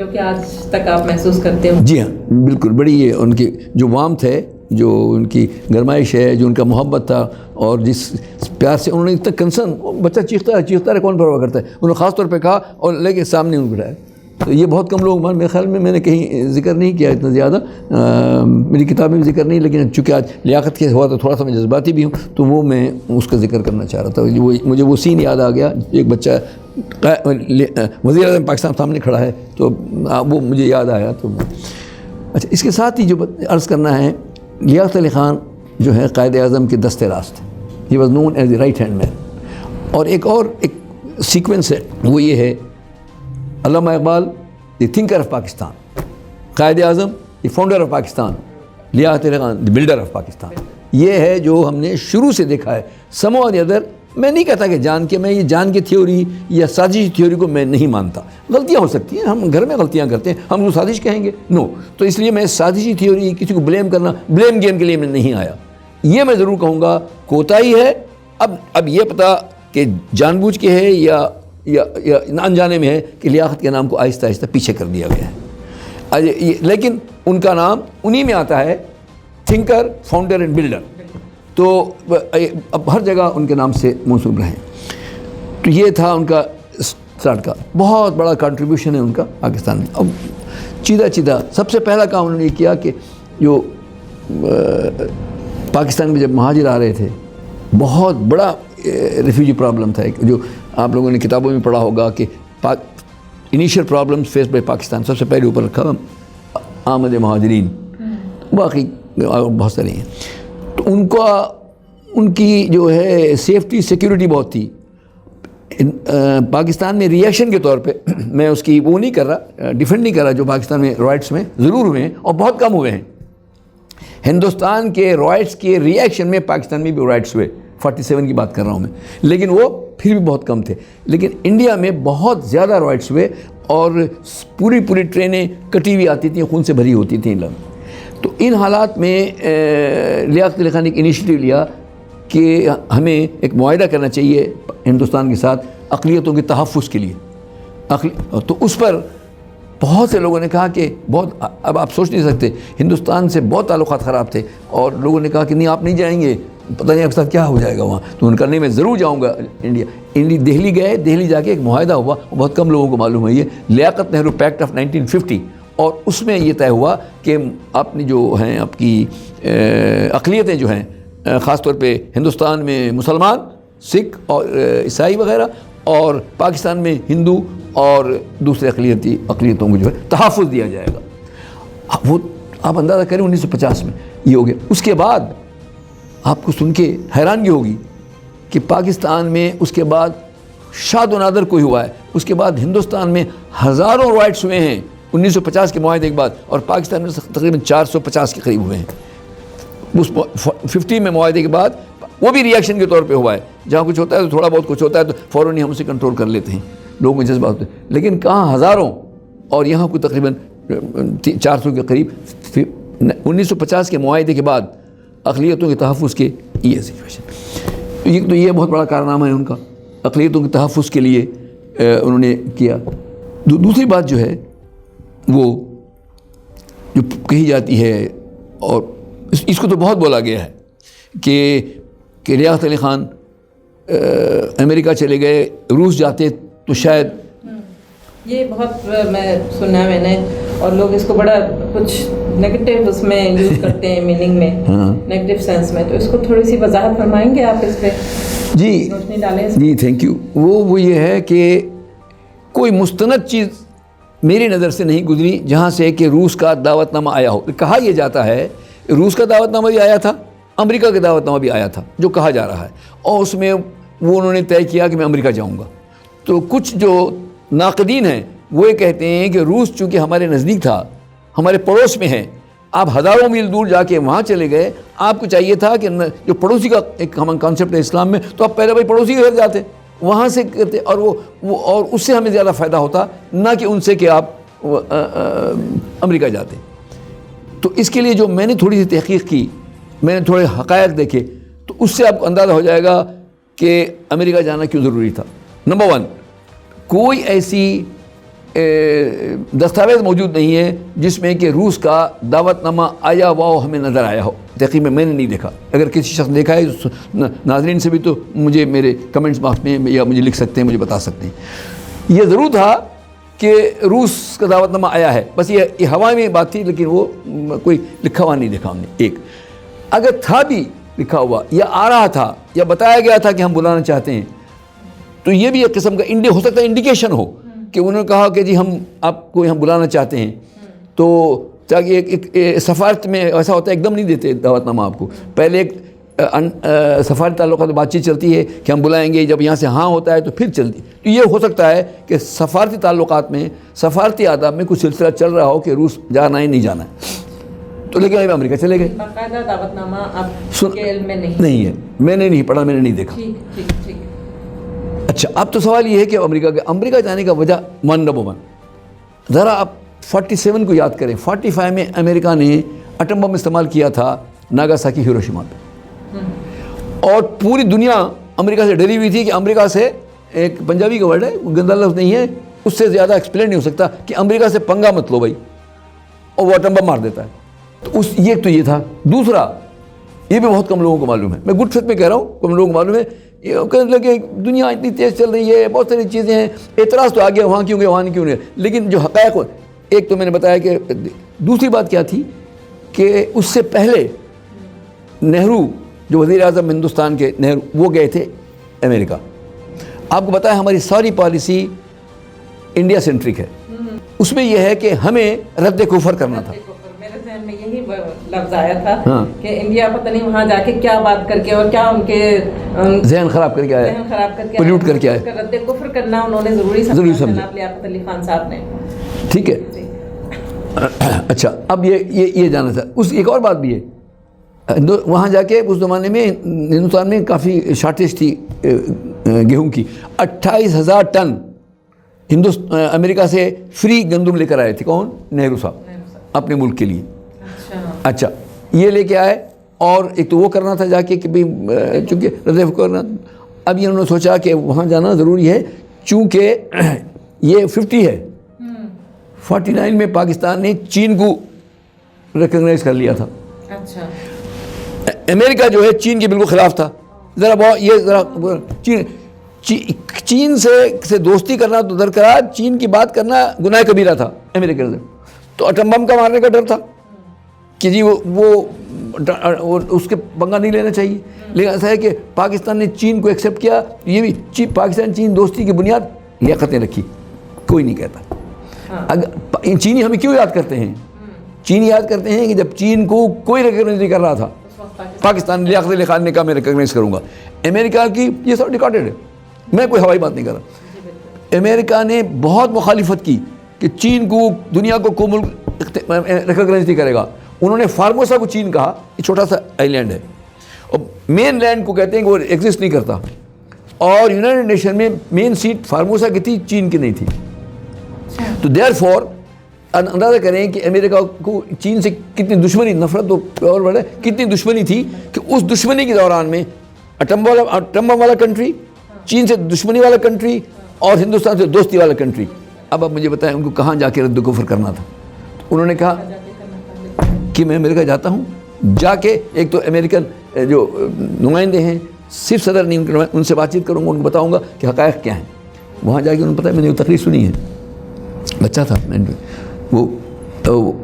جو کہ آج تک آپ محسوس کرتے ہو؟ جی ہاں بالکل، بڑی یہ ان کی جو وارمتھ ہے، جو ان کی گرمائش ہے، جو ان کا محبت تھا، اور جس پیار سے انہوں نے اتنا کنسرن، بچہ چیختا ہے کون پرواہ کرتا ہے، انہوں نے خاص طور پہ کہا اور لے کے سامنے ان کو بٹھایا. تو یہ بہت کم لوگ، میرے خیال میں نے کہیں ذکر نہیں کیا اتنا زیادہ، میری کتاب میں بھی ذکر نہیں، لیکن چونکہ آج لیاقت کے ہوا تو تھوڑا سا میں جذباتی بھی ہوں، تو وہ میں اس کا ذکر کرنا چاہ رہا تھا. مجھے وہ سین یاد آ گیا، ایک بچہ وزیر اعظم پاکستان سامنے کھڑا ہے، تو وہ مجھے یاد آیا. تو اچھا، اس کے ساتھ ہی جو عرض کرنا ہے، لیاقت علی خان جو ہے قائد اعظم کے دست راست، he was known as the right hand man. اور ایک سیکوینس ہے، وہ یہ ہے، Allama Iqbal the thinker of Pakistan, Quaid Azam the founder of Pakistan, Liaquat Ali Khan the builder of Pakistan. یہ ہے جو ہم نے شروع سے دیکھا ہے. سم اور دی ادر، میں نہیں کہتا کہ میں یہ جان کے تھیوری یا سازشی تھیوری کو میں نہیں مانتا، غلطیاں ہو سکتی ہیں، ہم گھر میں غلطیاں کرتے ہیں، ہم وہ سازش کہیں گے، نو. تو اس لیے میں سازشی تھیوری، کسی کو بلیم کرنا، بلیم گیم کے لیے میں نہیں آیا. یہ میں ضرور کہوں گا کوتاہی ہے. اب یہ پتہ کہ جان بوجھ کے ہے یا انجانے میں ہے کہ لیاقت کے نام کو آہستہ آہستہ پیچھے کر دیا گیا ہے. لیکن ان کا نام انہی میں آتا ہے، تھنکر، فاؤنڈر اینڈ بلڈر، تو اب ہر جگہ ان کے نام سے موصول رہے. تو یہ تھا ان کا اسٹارٹ کا بہت بڑا کنٹریبیوشن ہے ان کا پاکستان میں. اب چیدہ سب سے پہلا کام انہوں نے یہ کیا کہ جو پاکستان میں جب مہاجر آ رہے تھے، بہت بڑا ریفیوجی پرابلم تھا، جو آپ لوگوں نے کتابوں میں پڑھا ہوگا کہ initial problems faced by Pakistan, سب سے پہلے اوپر رکھا آمد مہاجرین، باقی بہت سارے ہیں. تو ان کی جو ہے سیفٹی سیکیورٹی بہت تھی. پاکستان میں ریئیکشن کے طور پہ میں اس کی وہ نہیں کر رہا، ڈیفینڈ نہیں کر رہا، جو پاکستان میں رائٹس میں ضرور ہوئے ہیں اور بہت کم ہوئے ہیں. ہندوستان کے رائٹس کے ریئیکشن میں پاکستان میں بھی رائٹس ہوئے، 47 کی بات کر رہا ہوں میں، لیکن وہ پھر بھی بہت کم تھے. لیکن انڈیا میں بہت زیادہ رائٹس ہوئے، اور پوری ٹرینیں کٹی ہوئی آتی تھیں، خون سے بھری ہوتی تھیں. تو ان حالات میں لیاقت علی خان نے ایک انیشیٹو لیا کہ ہمیں ایک معاہدہ کرنا چاہیے ہندوستان کے ساتھ اقلیتوں کے تحفظ کے لیے. تو اس پر بہت سے لوگوں نے کہا کہ اب آپ سوچ نہیں سکتے، ہندوستان سے بہت تعلقات خراب تھے، اور لوگوں نے کہا کہ نہیں آپ نہیں جائیں گے، پتہ نہیں آپ کے ساتھ کیا ہو جائے گا وہاں. تو ان کا نہیں، میں ضرور جاؤں گا انڈیا. دہلی گئے، دہلی جا کے ایک معاہدہ ہوا، بہت کم لوگوں کو معلوم ہے، یہ لیاقت نہرو پیکٹ آف 1950. اور اس میں یہ طے ہوا کہ اپنی جو ہیں آپ کی اقلیتیں جو ہیں، خاص طور پہ ہندوستان میں مسلمان، سکھ اور عیسائی وغیرہ، اور پاکستان میں ہندو اور دوسرے اقلیتوں کو جو ہے تحفظ دیا جائے گا. وہ آپ اندازہ کریں 1950 میں یہ ہو گیا. اس کے بعد آپ کو سن کے حیرانگی ہوگی کہ پاکستان میں اس کے بعد شاد و نادر کوئی ہوا ہے. اس کے بعد ہندوستان میں ہزاروں رائٹس ہوئے ہیں 1950 کے معاہدے کے بعد، اور پاکستان میں تقریباً 450 کے قریب ہوئے ہیں. اس 50 میں معاہدے کے بعد وہ بھی ریئیکشن کے طور پہ ہوا ہے. جہاں کچھ ہوتا ہے تو تھوڑا بہت کچھ ہوتا ہے تو فوراً ہی ہم اسے کنٹرول کر لیتے ہیں، لوگوں میں جذبہ ہوتے ہیں. لیکن کہاں ہزاروں، اور یہاں کوئی تقریباً 400 کے قریب 1950 کے معاہدے کے بعد اقلیتوں کے تحفظ کے یہ سچویشن. تو یہ بہت بڑا کارنامہ ہے ان کا، اقلیتوں کے تحفظ کے لیے انہوں نے کیا. دوسری بات جو ہے وہ جو کہی جاتی ہے، اور اس کو تو بہت بولا گیا ہے کہ لیاقت علی خان امریکہ چلے گئے، روس جاتے تو شاید، یہ بہت میں سنا میں نے، اور لوگ اس کو بڑا کچھ نیگیٹو اس میں یوز کرتے ہیں میننگ میں، نیگیٹو سینس میں. تو اس کو تھوڑی سی وضاحت فرمائیں گے آپ اس پہ؟ روشنی ڈالیں. جی تھینک یو. وہ یہ ہے کہ کوئی مستند چیز میری نظر سے نہیں گزری جہاں سے کہ روس کا دعوت نامہ آیا ہو. کہا یہ جاتا ہے روس کا دعوت نامہ بھی آیا تھا، امریکہ کا دعوت نامہ بھی آیا تھا، جو کہا جا رہا ہے، اور اس میں وہ انہوں نے طے کیا کہ میں امریکہ جاؤں گا. تو کچھ جو ناقدین ہیں وہ یہ کہتے ہیں کہ روس چونکہ ہمارے نزدیک تھا، ہمارے پڑوس میں ہے، آپ ہزاروں میل دور جا کے وہاں چلے گئے. آپ کو چاہیے تھا کہ جو پڑوسی کا ایک ہم کانسیپٹ ہے اسلام میں، تو آپ پہلے بھائی پڑوسی کے گھر جاتے، وہاں سے کرتے، اور وہ اور اس سے ہمیں زیادہ فائدہ ہوتا، نہ کہ ان سے کہ آپ امریکہ جاتے. تو اس کے لیے جو میں نے تھوڑی سی تحقیق کی، میں نے تھوڑے حقائق دیکھے، تو اس سے آپ کو اندازہ ہو جائے گا کہ امریکہ جانا کیوں ضروری تھا. نمبر 1، کوئی ایسی دستاویز موجود نہیں ہے جس میں کہ روس کا دعوت نامہ آیا ہوا ہو ہمیں نظر آیا ہو. تحقیق میں نے نہیں دیکھا. اگر کسی شخص نے دیکھا ہے ناظرین سے بھی تو مجھے میرے کمنٹس باکس میں یا مجھے لکھ سکتے ہیں, مجھے بتا سکتے ہیں. یہ ضرور تھا کہ روس کا دعوت نامہ آیا ہے, بس یہ ہوا میں بات تھی, لیکن وہ کوئی لکھا ہوا نہیں دیکھا ہم نے. ایک اگر تھا بھی لکھا ہوا یا آ رہا تھا یا بتایا گیا تھا کہ ہم بلانا چاہتے ہیں, تو یہ بھی ایک قسم کا ہو سکتا ہے انڈیکیشن ہو کہ انہوں نے کہا کہ جی ہم آپ کو یہاں بلانا چاہتے ہیں. تو تاکہ ایک سفارت میں ایسا ہوتا ہے ایک دم نہیں دیتے دعوت نامہ آپ کو, پہلے ایک سفارتی تعلقات میں بات چیت چلتی ہے کہ ہم بلائیں گے, جب یہاں سے ہاں ہوتا ہے تو پھر چلتی. تو یہ ہو سکتا ہے کہ سفارتی تعلقات میں سفارتی آداب میں کچھ سلسلہ چل رہا ہو کہ روس جانا ہے نہیں جانا ہے. تو لیکن ابھی امریکہ چلے گئے. باقاعدہ دعوت نامہ آپ کے علم میں نہیں ہے, میں نے نہیں پڑھا, میں نے نہیں دیکھا. ٹھیک. اچھا, اب تو سوال یہ ہے کہ امریکہ جانے کا وجہ نمبر 1 ذرا آپ 47 کو یاد کریں. 45 میں امریکہ نے ایٹم بم استعمال کیا تھا ناگاساکی ہیروشیما پہ, اور پوری دنیا امریکہ سے ڈری ہوئی تھی کہ امریکہ سے, ایک پنجابی کا ورڈ ہے, گندا لفظ نہیں ہے, اس سے زیادہ ایکسپلین نہیں ہو سکتا کہ امریکہ سے پنگا مت لو بھائی, اور وہ ایٹم بم مار دیتا ہے. تو یہ تھا. دوسرا, یہ بھی بہت کم لوگوں کو معلوم ہے, میں گڈ فیتھ میں کہہ رہا ہوں, کم لوگوں کو معلوم ہے. یہ کہنے لگے دنیا اتنی تیز چل رہی ہے, بہت ساری چیزیں ہیں, اعتراض تو آ گیا وہاں کیوں گئے وہاں کیوں نہیں, لیکن جو حقائق ایک تو میں نے بتایا کہ دوسری بات کیا تھی کہ اس سے پہلے نہرو جو وزیر اعظم ہندوستان کے نہرو, وہ گئے تھے امریکہ. آپ کو بتایا ہماری ساری پالیسی انڈیا سینٹرک ہے. اس میں یہ ہے کہ ہمیں رد کفر کرنا تھا. میرے ذہن میں یہی لفظ آیا تھا کہ انڈیا پتہ نہیں وہاں جا کے کیا بات کر کے اور کیا ان کے ذہن خراب کر کے آیا, پولیوٹ کر کے آیا. رد کفر کرنا انہوں نے ضروری سمجھا جناب لیاقت علی خان صاحب نے. ٹھیک ہے. اچھا, اب یہ جانا تھا. ایک اور بات بھی ہے, وہاں جا کے اس زمانے میں ہندوستان میں کافی شارٹیج تھی گیہوں کی. 28,000 ٹن امریکہ سے فری گندم لے کر آئے تھے. کون؟ نہرو صاحب, اپنے ملک کے لیے. اچھا, یہ لے کے آئے, اور ایک تو وہ کرنا تھا جا کے کہ بھائی چونکہ رد کرنا. اب یہ انہوں نے سوچا کہ وہاں جانا ضروری ہے, چونکہ یہ 50 ہے. 49 میں پاکستان نے چین کو ریکگنائز کر لیا تھا. اچھا, امریکہ جو ہے چین کے بالکل خلاف تھا. چین سے دوستی کرنا تو درکرار, چین کی بات کرنا گناہ کبیرہ تھا امریکہ سے. تو ایٹم بم کا مارنے کا ڈر تھا کہ جی وہ اس کے پنگا نہیں لینا چاہیے. لیکن ایسا ہے کہ پاکستان نے چین کو ایکسیپٹ کیا. یہ بھی پاکستان چین دوستی کی بنیاد لیاقتیں رکھی, کوئی نہیں کہتا. اگر چینی ہمیں کیوں یاد کرتے ہیں؟ چینی یاد کرتے ہیں کہ جب چین کو کوئی ریکگنائز نہیں کر رہا تھا, پاکستان لیاقت علی خان نے کہا میں ریکگنائز کروں گا. امریکہ کی یہ سب ریکارڈڈ ہے, میں کوئی ہوائی بات نہیں کر رہا. امریکہ نے بہت مخالفت کی کہ چین کو, دنیا کو کوئی ملک ریکگنائز نہیں کرے گا. انہوں نے فارموسا کو چین کہا, یہ چھوٹا سا آئی لینڈ ہے, اور مین لینڈ کو کہتے ہیں کہ وہ ایگزسٹ نہیں کرتا. اور یونائٹڈ نیشن میں مین سیٹ فارموسا کی تھی, چین کی نہیں تھی. تو دیئر فور اندازہ کریں کہ امریکہ کو چین سے کتنی دشمنی, نفرت تو اور بڑے, کتنی دشمنی تھی کہ اس دشمنی کے دوران میں ایٹم بم والا کنٹری, چین سے دشمنی والا کنٹری, اور ہندوستان سے دوستی والا کنٹری. اب آپ مجھے بتائیں ان کو کہاں جا کے رد و کفر کرنا تھا. انہوں نے کہا کہ میں امریکہ جاتا ہوں. جا کے ایک تو امریکن جو نمائندے ہیں, صرف صدر نہیں, ان سے بات چیت کروں گا, ان کو بتاؤں گا کہ حقائق کیا ہیں. وہاں جا کے انہوں نے پتہ ہے, میں نے وہ تقریر سنی ہے, بچہ تھا وہ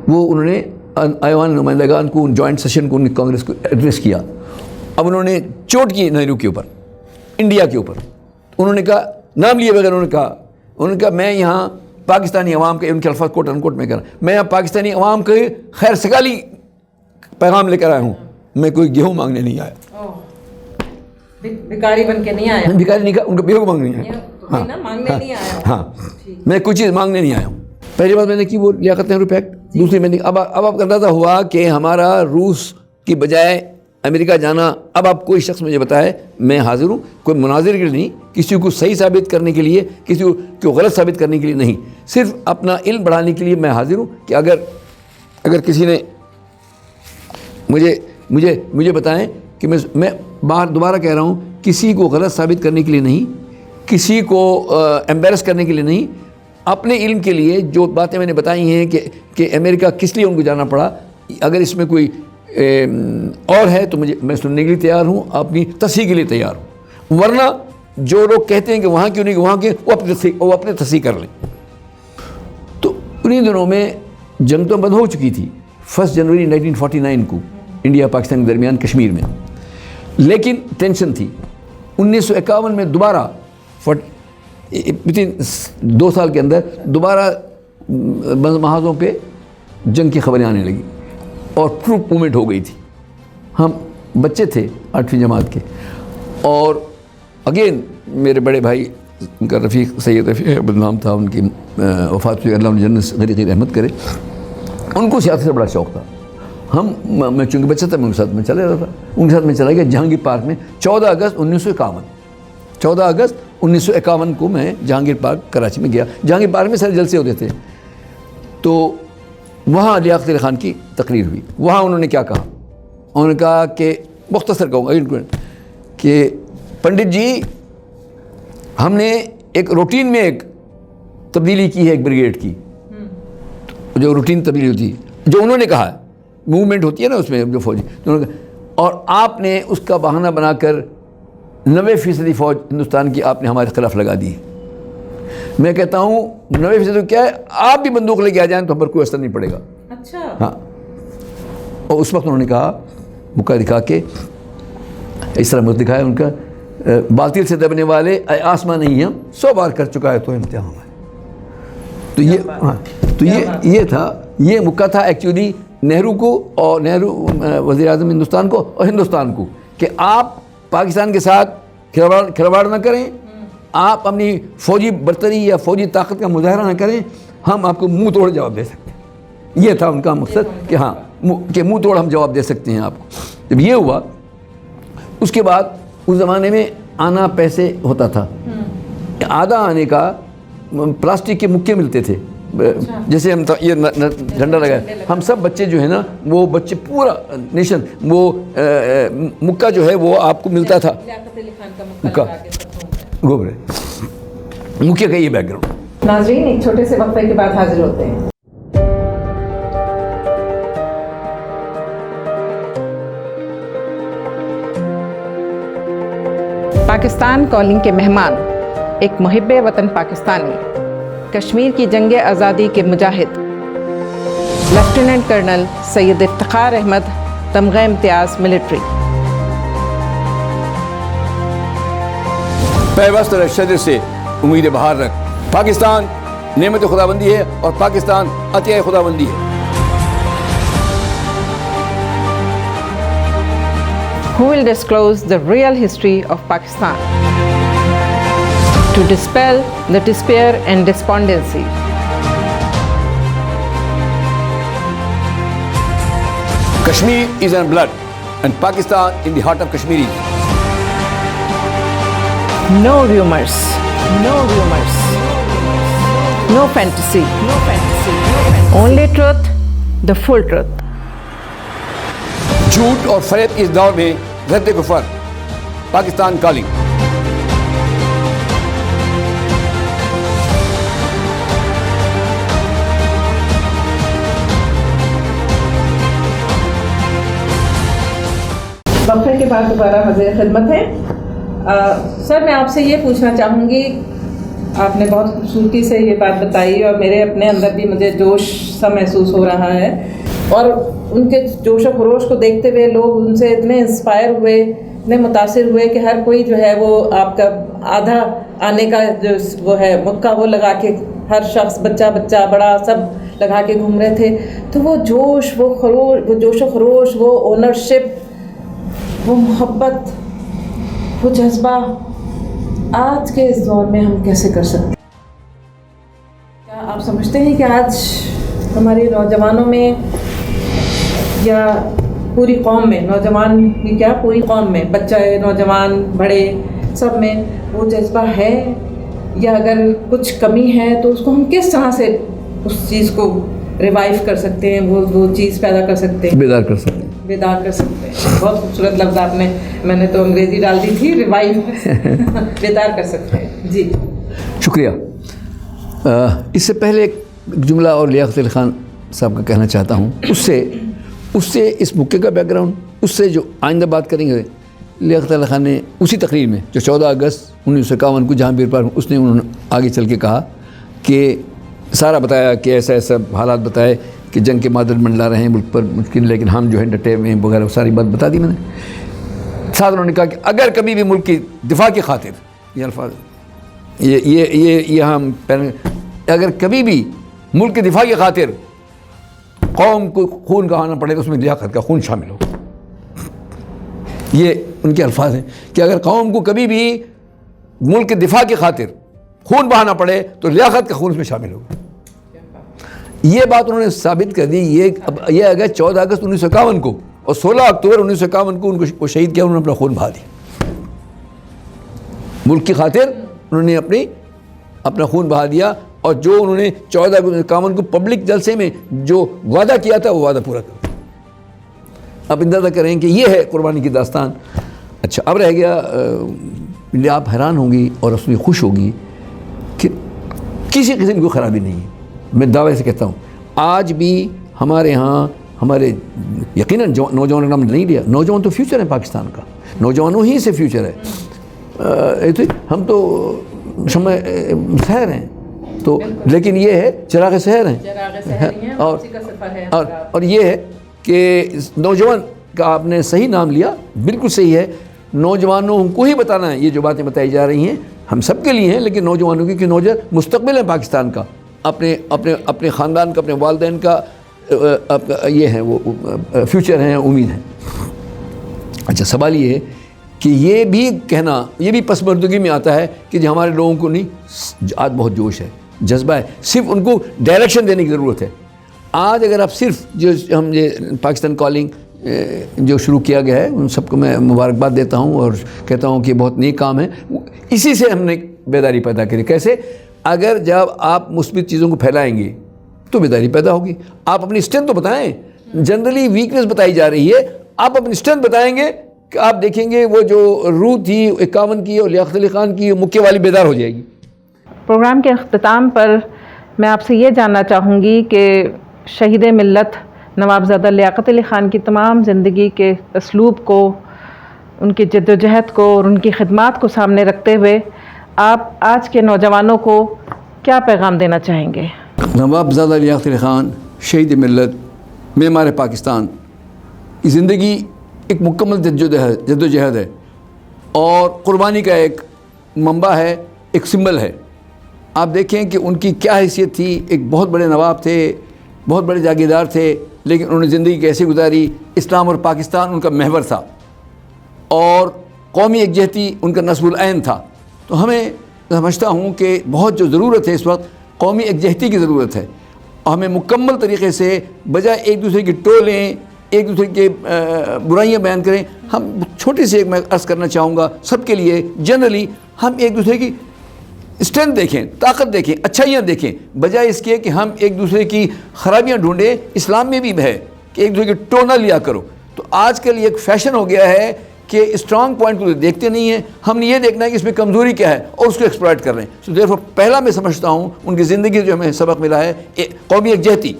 انہوں نے ایوان نمائندگان کو, جوائنٹ سیشن کو, کانگریس کو ایڈریس کیا. اب انہوں نے چوٹ کی نہرو کے اوپر, انڈیا کے اوپر. انہوں نے کہا, نام لیے بغیر انہوں نے کہا میں یہاں پاکستانی عوام کے, ان کے الفاظ کوٹ ان کوٹ میں کہہ رہا ہوں, میں یہاں پاکستانی عوام کے خیر سگالی پیغام لے کر آیا ہوں, میں کوئی گیہوں مانگنے نہیں آیا. بھکاری بن کے نہیں آیا. بھکاری نہیں کہا, ان کو گیہوں مانگنے نہیں آیا. ہاں, میں کوئی چیز مانگنے نہیں آیا ہوں. پہلی بات میں نے کی وہ لیاقت نہرو ایکٹ. دوسری میں نے اب آپ کا اندازہ ہوا کہ ہمارا روس کی بجائے امریکہ جانا. اب آپ کوئی شخص مجھے بتائے, میں حاضر ہوں, کوئی مناظر کے لیے نہیں, کسی کو صحیح ثابت کرنے کے لیے, کسی کو غلط ثابت کرنے کے لیے نہیں, صرف اپنا علم بڑھانے کے لیے میں حاضر ہوں کہ اگر کسی نے مجھے بتائیں کہ میں دوبارہ کہہ رہا ہوں, کسی کو غلط ثابت کرنے کے لیے نہیں, کسی کو ایمبیرس کرنے کے لیے نہیں, اپنے علم کے لیے جو باتیں میں نے بتائی ہیں کہ امریکہ کس لیے ان کو جانا پڑا، اگر اس میں کوئی اور ہے تو میں سننے کے لیے تیار ہوں، اپنی تصحیح کے لیے تیار ہوں، ورنہ جو لوگ کہتے ہیں کہ وہاں کیوں نہیں وہاں کے، وہ اپنے تصحیح کر لیں۔ تو انہی دنوں میں جنگ تو بند ہو چکی تھی 1 جنوری 1949 کو انڈیا پاکستان کے درمیان کشمیر میں، لیکن ٹینشن تھی۔ 1951 میں دوبارہ 2 سال کے اندر دوبارہ محاذوں پہ جنگ کی خبریں آنے لگی اور ٹروپ موومنٹ ہو گئی تھی۔ ہم بچے تھے 8ویں جماعت کے، اور اگین میرے بڑے بھائی، ان کا رفیق سید رفیق بدنام تھا، ان کی وفات ہوئی، اللہ انہیں جنت غریق رحمت کرے، ان کو سیاست سے بڑا شوق تھا۔ میں چونکہ بچہ تھا، میں ان کے ساتھ میں چلا رہا تھا، ان کے ساتھ میں چلا گیا جہانگیر پارک میں 14 اگست 1951 کو میں جہانگیر پارک کراچی میں گیا۔ جہانگیر پارک میں سارے جلسے ہوتے تھے، تو وہاں لیاقت علی خان کی تقریر ہوئی۔ وہاں انہوں نے کیا کہا؟ انہوں نے کہا کہ مختصر کہوں گا کہ پنڈت جی، ہم نے ایک روٹین میں ایک تبدیلی کی ہے، ایک بریگیڈ کی، جو روٹین تبدیلی ہوتی ہے، جو انہوں نے کہا ہے، موومنٹ ہوتی ہے نا اس میں جو فوجی، اور آپ نے اس کا بہانہ بنا کر 90% فوج ہندوستان کی آپ نے ہمارے خلاف لگا دی۔ میں کہتا ہوں 90% کیا ہے، آپ بھی بندوق لے کے آ جائیں تو ہم پر کوئی اثر نہیں پڑے گا۔ اچھا، ہاں۔ اور اس وقت انہوں نے کہا، موقع دکھا کے اس طرح مجھ دکھایا ان کا، باطل سے دبنے والے اے آسمان نہیں، ہم 100 بار کر چکا ہے تو امتحان ہے۔ تو یہ تھا، یہ موقع تھا ایکچولی نہرو کو، اور نہرو وزیر اعظم ہندوستان کو اور ہندوستان کو، کہ آپ پاکستان کے ساتھ کھلواڑ نہ کریں، آپ اپنی فوجی برتری یا فوجی طاقت کا مظاہرہ نہ کریں، ہم آپ کو منہ توڑ جواب دے سکتے ہیں۔ یہ تھا ان کا مقصد کہ ہاں، کہ منہ توڑ ہم جواب دے سکتے ہیں آپ کو۔ جب یہ ہوا، اس کے بعد اس زمانے میں آنا پیسے ہوتا تھا، آدھا آنے کا پلاسٹک کے مکے ملتے تھے، جیسے ہم یہ جھنڈا لگا ہے، ہم سب بچے جو ہے نا، وہ بچے پورا نیشن، وہ مکہ جو ہے وہ آپ کو ملتا تھا، مکہ گوبرے مکے کا یہ بیک گراؤنڈ۔ ناظرین، ایک چھوٹے سے وقفے کے بعد حاضر ہوتے ہیں۔ پاکستان کالنگ کے مہمان، ایک محب وطن پاکستانی، کشمیر کی جنگ آزادی کے مجاہد لیفٹیننٹ کرنل سید افتخار احمد، تمغہ امتیاز ملٹری۔ پیوست رہ شجر سے امید بہار رکھ، پاکستان نعمت خداوندی ہے اور پاکستان عطیہ خداوندی ہے۔ Who will disclose the real history of Pakistan to dispel the despair and despondency? Kashmir is in blood and Pakistan in the heart of Kashmiris. No rumors, no rumors, no fantasy, only truth, the full truth. جھوٹ اور فریب اس دور میں رد کفر، Pakistan calling. وقفے کے بعد دوبارہ حاضر خدمت ہے۔ سر، میں آپ سے یہ پوچھنا چاہوں گی، آپ نے بہت خوبصورتی سے یہ بات بتائی اور میرے اپنے اندر بھی مجھے جوش سا محسوس ہو رہا ہے، اور ان کے جوش و خروش کو دیکھتے ہوئے لوگ ان سے اتنے انسپائر ہوئے، اتنے متاثر ہوئے کہ ہر کوئی جو ہے وہ آپ کا آدھا آنے کا جو وہ ہے مکہ وہ لگا کے، ہر شخص بچہ بڑا سب لگا کے گھوم رہے تھے۔ تو وہ جوش، وہ خروش، وہ جوش و خروش، وہ اونرشپ، وہ محبت، وہ جذبہ آج کے اس دور میں ہم کیسے کر سکتے ہیں؟ کیا آپ سمجھتے ہیں کہ آج ہمارے نوجوانوں میں یا پوری قوم میں، نوجوان بھی کیا پوری قوم میں، بچہ نوجوان بڑے سب میں وہ جذبہ ہے، یا اگر کچھ کمی ہے تو اس کو ہم کس طرح سے اس چیز کو ریوائیو کر سکتے ہیں، وہ چیز پیدا کر سکتے ہیں، بیدار کر سکتے ہیں۔ بہت خوبصورت لفظ آپ نے، میں نے تو انگریزی ڈال دی تھی، ریوائیو، بیدار کر سکتے ہیں۔ جی شکریہ۔ اس سے پہلے ایک جملہ اور لیاقت علی خان صاحب کا کہنا چاہتا ہوں، اس سے اس مکے کا بیک گراؤنڈ، اس سے جو آئندہ بات کریں گے، لیاقت علی خان نے اسی تقریر میں جو 14 اگست 1951 کو جہانگیر پارک اس نے انہوں نے آگے چل کے کہا کہ سارا بتایا کہ ایسا ایسا حالات بتائے کہ جنگ کے مادر منڈلا رہے ہیں ملک پر ممکن، لیکن ہم جو ہے ڈٹے ہوئے ہیں وغیرہ، ساری بات بتا دی میں نے. ساتھ انہوں نے کہا کہ اگر کبھی بھی ملک کی دفاع کی خاطر، یہ الفاظ یہ ہم اگر کبھی بھی ملک کی دفاع کی خاطر قوم کو خون بہانا پڑے تو اس میں لیاقت کا خون شامل ہو. یہ ان کے الفاظ ہیں کہ اگر قوم کو کبھی بھی ملک کے دفاع کی خاطر خون بہانا پڑے تو لیاقت کا خون اس میں شامل ہوگا. یہ بات انہوں نے ثابت کر دی. یہ اگر 14 اگست 1951 کو اور 16 اکتوبر 1951 کو ان کو شہید کیا، انہوں نے اپنا خون بہا دیا. ملک کی خاطر انہوں نے اپنا خون بہا دیا، اور جو انہوں نے 14 اگست 1951 کو پبلک جلسے میں جو وعدہ کیا تھا وہ وعدہ پورا کر دیا. اب اندازہ کریں کہ یہ ہے قربانی کی داستان. اچھا، اب رہ گیا، آپ حیران ہوں گی اور اس میں خوش ہوگی کہ کسی قسم کی خرابی نہیں ہے. میں دعوے سے کہتا ہوں آج بھی ہمارے ہاں ہمارے یقیناً نوجوانوں کا نام نہیں لیا، نوجوان تو فیوچر ہے پاکستان کا، نوجوانوں ہی سے فیوچر ہے. ہم تو شمع سحر ہیں تو، لیکن یہ ہے چراغ سحر ہیں. اور یہ ہے کہ نوجوان کا آپ نے صحیح نام لیا، بالکل صحیح ہے. نوجوانوں کو ہی بتانا ہے. یہ جو باتیں بتائی جا رہی ہیں ہم سب کے لیے ہیں، لیکن نوجوانوں کی کہ نوجوان مستقبل ہے پاکستان کا، اپنے خاندان کا، اپنے والدین کا یہ ہے، وہ فیوچر ہیں، امید ہے. اچھا، سوال یہ ہے کہ یہ بھی کہنا، یہ بھی پسماندگی میں آتا ہے کہ جو ہمارے لوگوں کو نہیں، آج بہت جوش ہے، جذبہ ہے، صرف ان کو ڈائریکشن دینے کی ضرورت ہے. آج اگر آپ صرف جو ہم یہ پاکستان کالنگ جو شروع کیا گیا ہے، ان سب کو میں مبارکباد دیتا ہوں اور کہتا ہوں کہ بہت نیک کام ہے. اسی سے ہم نے بیداری پیدا کری. کیسے؟ اگر جب آپ مثبت چیزوں کو پھیلائیں گے تو بیداری پیدا ہوگی. آپ اپنی اسٹرینتھ تو بتائیں. جنرلی ویکنس بتائی جا رہی ہے، آپ اپنی اسٹرینتھ بتائیں گے کہ آپ دیکھیں گے وہ جو روح تھی 51 کی اور لیاقت علی خان کی مکے والی بیدار ہو جائے گی. پروگرام کے اختتام پر میں آپ سے یہ جاننا چاہوں گی کہ شہید ملت نوابزادہ لیاقت علی خان کی تمام زندگی کے اسلوب کو، ان کی جد و جہد کو اور ان کی خدمات کو سامنے رکھتے ہوئے آپ آج کے نوجوانوں کو کیا پیغام دینا چاہیں گے؟ نوابزادہ لیاقت علی خان شہید ملت، معمار پاکستان کی زندگی ایک مکمل جد و جہد ہے اور قربانی کا ایک منبع ہے، ایک سمبل ہے. آپ دیکھیں کہ ان کی کیا حیثیت تھی. ایک بہت بڑے نواب تھے، بہت بڑے جاگیردار تھے، لیکن انہوں نے زندگی کیسے گزاری. اسلام اور پاکستان ان کا محور تھا اور قومی یکجہتی ان کا نصب العین تھا. تو ہمیں سمجھتا ہوں کہ بہت جو ضرورت ہے اس وقت قومی یکجہتی کی ضرورت ہے. ہمیں مکمل طریقے سے بجائے ایک دوسرے کی ٹولیں، ایک دوسرے کے برائیاں بیان کریں، ہم چھوٹی سی ایک میں عرض کرنا چاہوں گا سب کے لیے، جنرلی ہم ایک دوسرے کی اسٹرینتھ دیکھیں، طاقت دیکھیں، اچھائیاں دیکھیں، بجائے اس کے کہ ہم ایک دوسرے کی خرابیاں ڈھونڈیں. اسلام میں بھی ہے کہ ایک دوسرے کی ٹونا لیا کرو. تو آج کل یہ ایک فیشن ہو گیا ہے کہ اسٹرانگ پوائنٹ کو دیکھتے نہیں ہیں، ہم نے یہ دیکھنا ہے کہ اس میں کمزوری کیا ہے اور اس کو ایکسپلائٹ کر رہے ہیں. سو دیئرفور پہلا میں سمجھتا ہوں ان کی زندگی جو ہمیں سبق ملا ہے قومی یکجہتی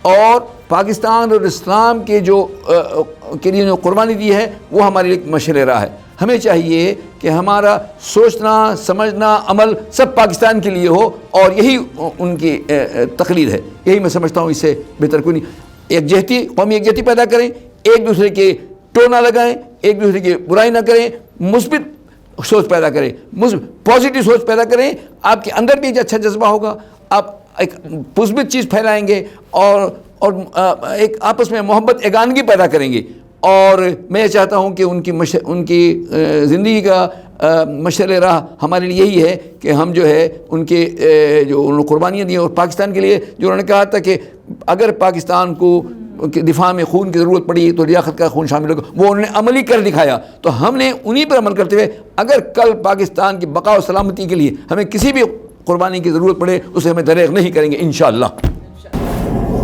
اور پاکستان اور اسلام کے کے لیے جو قربانی دی ہے وہ ہمارے لیے مشعل راہ ہے. ہمیں چاہیے کہ ہمارا سوچنا، سمجھنا، عمل سب پاکستان کے لیے ہو اور یہی ان کی تقلید ہے. یہی میں سمجھتا ہوں، اس سے بہتر کوئی نہیں. یکجہتی، قومی یکجہتی پیدا کریں، ایک دوسرے کے ٹو نہ لگائیں، ایک دوسرے کی برائی نہ کریں، مثبت سوچ پیدا کریں، پازیٹیو سوچ پیدا کریں. آپ کے اندر بھی ایک اچھا جذبہ ہوگا، آپ ایک مثبت چیز پھیلائیں گے اور ایک آپس میں محبت، یگانگی پیدا کریں گے. اور میں چاہتا ہوں کہ ان کی زندگی کا مشعل راہ ہمارے لیے یہی ہے کہ ہم جو ہے ان کے جو انہوں نے قربانیاں دی اور پاکستان کے لیے جو انہوں نے کہا تھا کہ اگر پاکستان کو دفاع میں خون کی ضرورت پڑی تو لیاقت کا خون شامل ہوگا، وہ انہوں نے عملی کر دکھایا. تو ہم نے انہی پر عمل کرتے ہوئے اگر کل پاکستان کی بقا و سلامتی کے لیے ہمیں کسی بھی قربانی کی ضرورت پڑے اسے ہمیں دریغ نہیں کریں گے انشاءاللہ.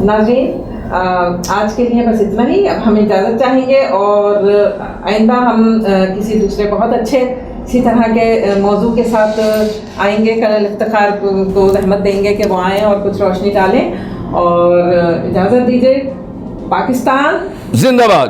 ناظرین، آج کے لیے بس اتنا ہی. اب ہم اجازت چاہیں گے اور آئندہ ہم کسی دوسرے بہت اچھے اسی طرح کے موضوع کے ساتھ آئیں گے. کرنل افتخار کو زحمت دیں گے کہ وہ آئیں اور کچھ روشنی ڈالیں. اور اجازت دیجیے. پاکستان زندہ باد.